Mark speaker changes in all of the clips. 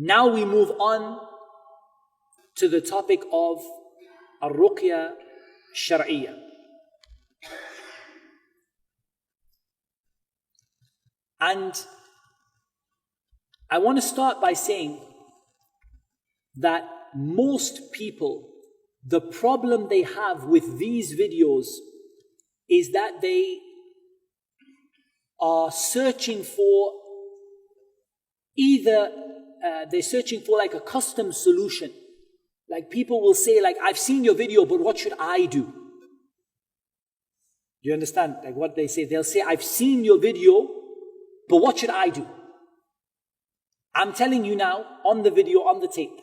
Speaker 1: Now we move on to the topic of Ar-Ruqya Shar'iyya. And I want to start by saying that most people, the problem they have with these videos is that they are searching for they're searching for like a custom solution. Like people will say like, I've seen your video, but what should I do? Do you understand? Like what they say? They'll say, I've seen your video, but what should I do? I'm telling you now, on the video, on the tape,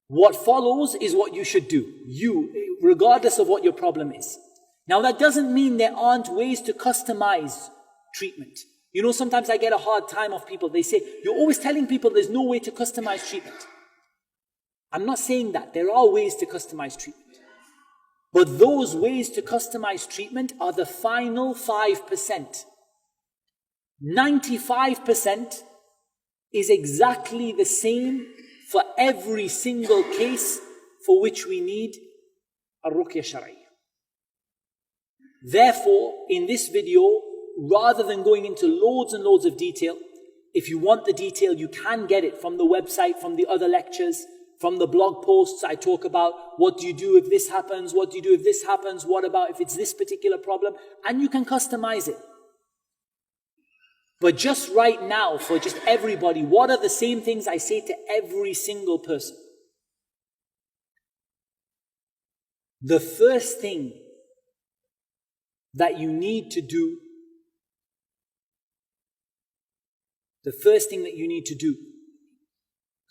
Speaker 1: what follows is what you should do. You, regardless of what your problem is. Now that doesn't mean there aren't ways to customize treatment. You know, sometimes I get a hard time of people. They say, you're always telling people there's no way to customize treatment. I'm not saying that. There are ways to customize treatment. But those ways to customize treatment are the final 5%. 95% is exactly the same for every single case for which we need a Ruqya Shar'iyya. Therefore, in this video, rather than going into loads and loads of detail, if you want the detail, you can get it from the website, from the other lectures, from the blog posts. I talk about what do you do if this happens, what do you do if this happens, what about if it's this particular problem, and you can customize it. But just right now, for just everybody, what are the same things I say to every single person? The first thing that you need to do,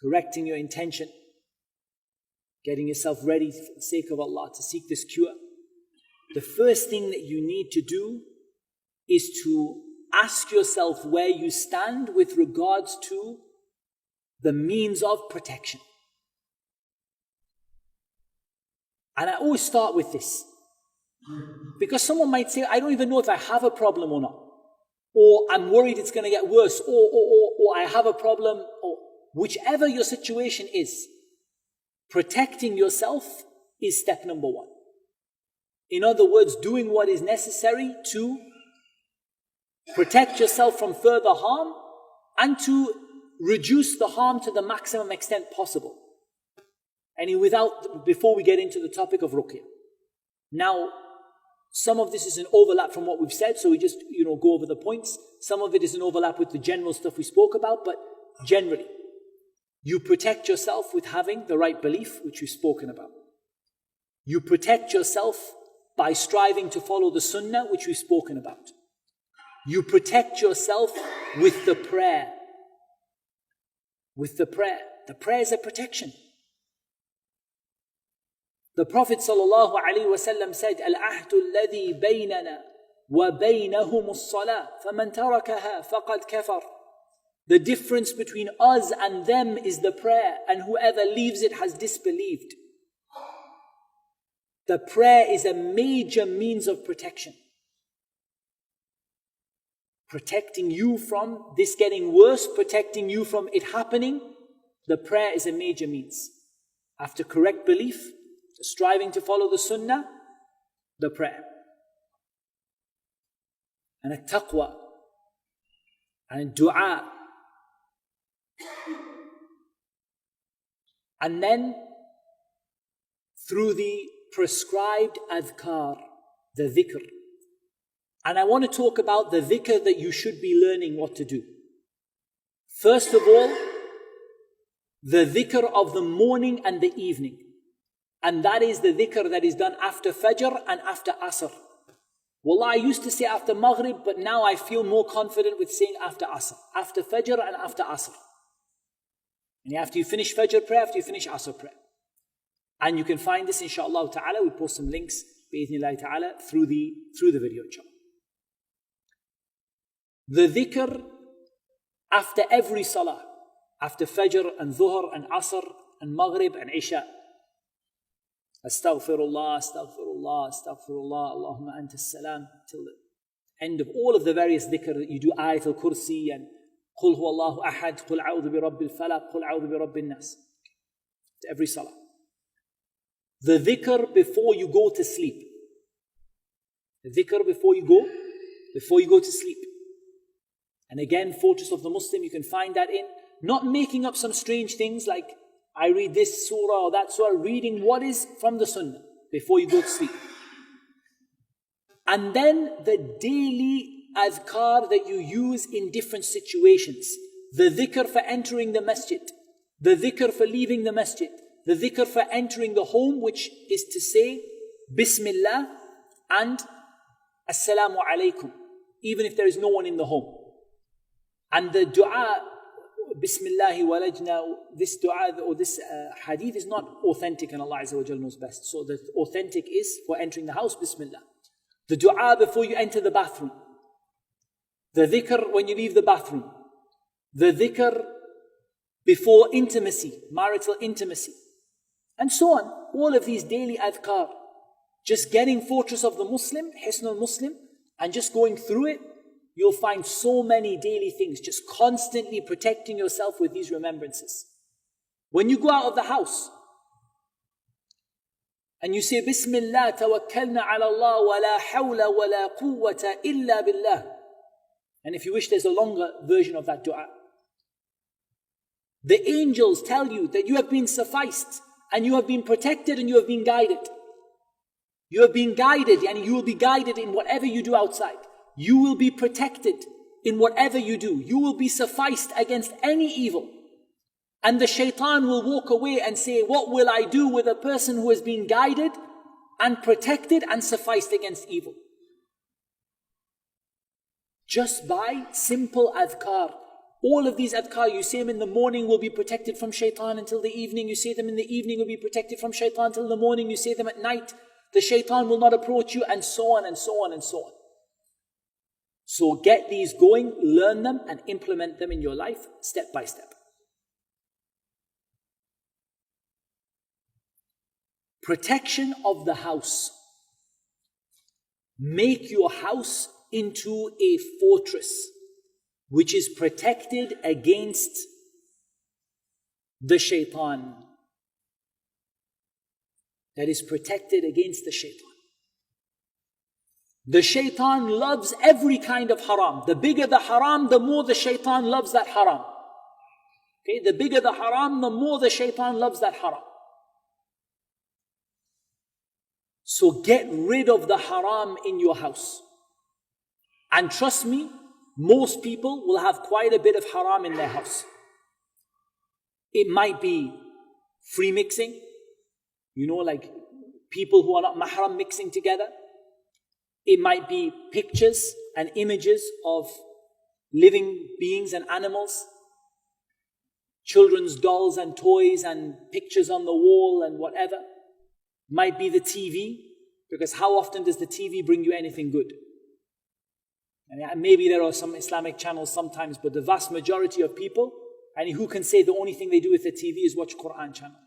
Speaker 1: correcting your intention, getting yourself ready for the sake of Allah to seek this cure. The first thing that you need to do is to ask yourself where you stand with regards to the means of protection. And I always start with this, because someone might say, I don't even know if I have a problem or not, or I'm worried it's going to get worse, or I have a problem, or whichever your situation is, protecting yourself is step number one. In other words, doing what is necessary to protect yourself from further harm and to reduce the harm to the maximum extent possible. Before we get into the topic of Ruqya. Now, some of this is an overlap from what we've said, so we just, go over the points. Some of it is an overlap with the general stuff we spoke about, but generally, you protect yourself with having the right belief, which we've spoken about. You protect yourself by striving to follow the sunnah, which we've spoken about. You protect yourself with the prayer. The prayer is a protection. The Prophet ﷺ said, "Al-ahdu alladhi baynana wa baynahum as-salah, faman tarakaha faqad kafar." The difference between us and them is the prayer, and whoever leaves it has disbelieved. The prayer is a major means of protection. Protecting you from this getting worse, protecting you from it happening. The prayer is a major means. After correct belief, striving to follow the sunnah, the prayer. And a taqwa, and a dua. And then, through the prescribed adhkar, the dhikr. And I want to talk about the dhikr that you should be learning what to do. First of all, the dhikr of the morning and the evening. And that is the dhikr that is done after Fajr and after Asr. Wallah, I used to say after Maghrib, but now I feel more confident with saying after Asr. After Fajr and after Asr. And after you finish Fajr prayer, after you finish Asr prayer. And you can find this inshaAllah ta'ala. We'll post some links bi'idhnillahi ta'ala through the video inshaAllah. The dhikr after every salah, after Fajr and Dhuhr and Asr and Maghrib and Isha. Astaghfirullah, astaghfirullah, astaghfirullah, Allahumma anta salam, till the end of all of the various dhikr that you do, Ayat al-Kursi and قل هو الله أحد قل أعوذ برب الفلق قل أعوذ برب الناس. To every salah. The dhikr before you go to sleep. The dhikr before you go to sleep. And again, Fortress of the Muslim, you can find that in. Not making up some strange things like I read this surah or that surah, reading what is from the sunnah before you go to sleep. And then the daily adhkar that you use in different situations. The dhikr for entering the masjid. The dhikr for leaving the masjid. The dhikr for entering the home, which is to say Bismillah and Assalamu alaikum, even if there is no one in the home. And the dua, Bismillahi walajna, this dua or this hadith is not authentic, and Allah Azza wa Jal knows best. So the authentic is for entering the house, Bismillah. The dua before you enter the bathroom. The dhikr when you leave the bathroom. The dhikr before intimacy, marital intimacy. And so on. All of these daily adhkar. Just getting Fortress of the Muslim, Hisnul Muslim, and just going through it, you'll find so many daily things. Just constantly protecting yourself with these remembrances. When you go out of the house, and you say, Bismillah, tawakkalna ala Allah, wa la hawla wa la quwwata illa billah. And if you wish, there's a longer version of that dua. The angels tell you that you have been sufficed, and you have been protected, and you have been guided. You have been guided, and you will be guided in whatever you do outside. You will be protected in whatever you do. You will be sufficed against any evil. And the shaitan will walk away and say, what will I do with a person who has been guided and protected and sufficed against evil? Just by simple adhkar. All of these adhkar, you say them in the morning, will be protected from shaitan until the evening. You say them in the evening, will be protected from shaitan until the morning. You say them at night, the shaitan will not approach you, and so on and so on and so on. So get these going, learn them, and implement them in your life step by step. Protection of the house. Make your house into a fortress which is protected against the shaitan. That is protected against the shaitan. The shaitan loves every kind of haram. The bigger the haram, the more the shaitan loves that haram. Okay, the bigger the haram, the more the shaitan loves that haram. So get rid of the haram in your house. And trust me, most people will have quite a bit of haram in their house. It might be free mixing, like people who are not mahram mixing together. It might be pictures and images of living beings and animals, children's dolls and toys and pictures on the wall and whatever. Might be the TV, because how often does the TV bring you anything good? And maybe there are some Islamic channels sometimes, but the vast majority of people, and who can say the only thing they do with the TV is watch Quran channel?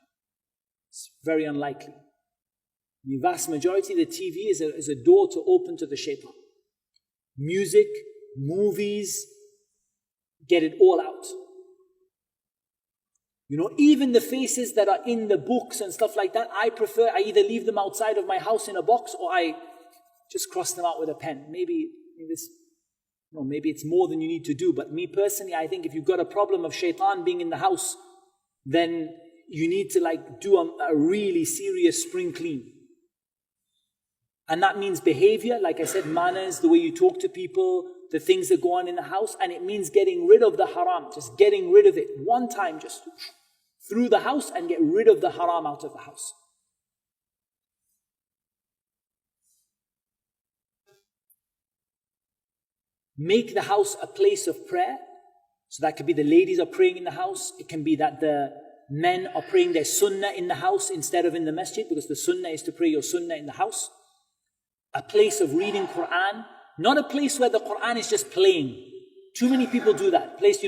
Speaker 1: It's very unlikely. The vast majority, the TV is a door to open to the shaitan. Music, movies, get it all out. Even the faces that are in the books and stuff like that, I either leave them outside of my house in a box, or I just cross them out with a pen. Maybe it's more than you need to do, but me personally, I think if you've got a problem of shaitan being in the house, then you need to do a really serious spring clean. And that means behavior, like I said, manners, the way you talk to people, the things that go on in the house, and it means getting rid of the haram, just getting rid of it. One time, just through the house, and get rid of the haram out of the house. Make the house a place of prayer. So that could be the ladies are praying in the house. It can be that the men are praying their sunnah in the house instead of in the masjid, because the sunnah is to pray your sunnah in the house. A place of reading Quran, not a place where the Quran is just playing. Too many people do that. Place,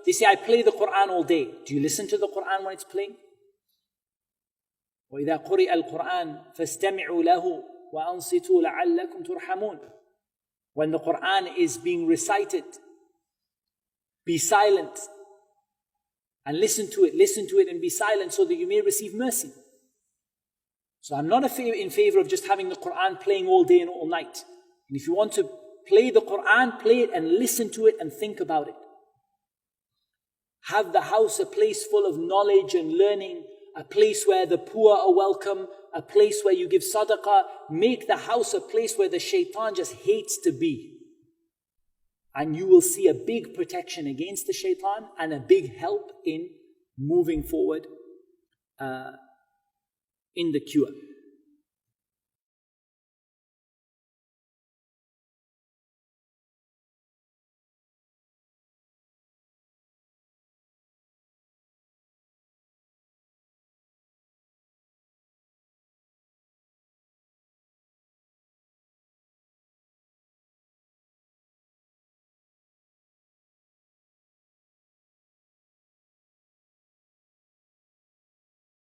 Speaker 1: they say, I play the Quran all day. Do you listen to the Quran when it's playing? وَإِذَا قُرِئَ الْقُرْآنُ فَاسْتَمِعُوا لَهُ وَأَنصِتُوا لَعَلَّكُمْ تُرْحَمُونَ. When the Quran is being recited, Be silent and listen to it and be silent so that you may receive mercy. So I'm not in favor of just having the Quran playing all day and all night. And if you want to play the Quran, play it and listen to it and think about it. Have the house a place full of knowledge and learning, a place where the poor are welcome, a place where you give sadaqah. Make the house a place where the shaitan just hates to be. And you will see a big protection against the shaitan and a big help in moving forward in the cure.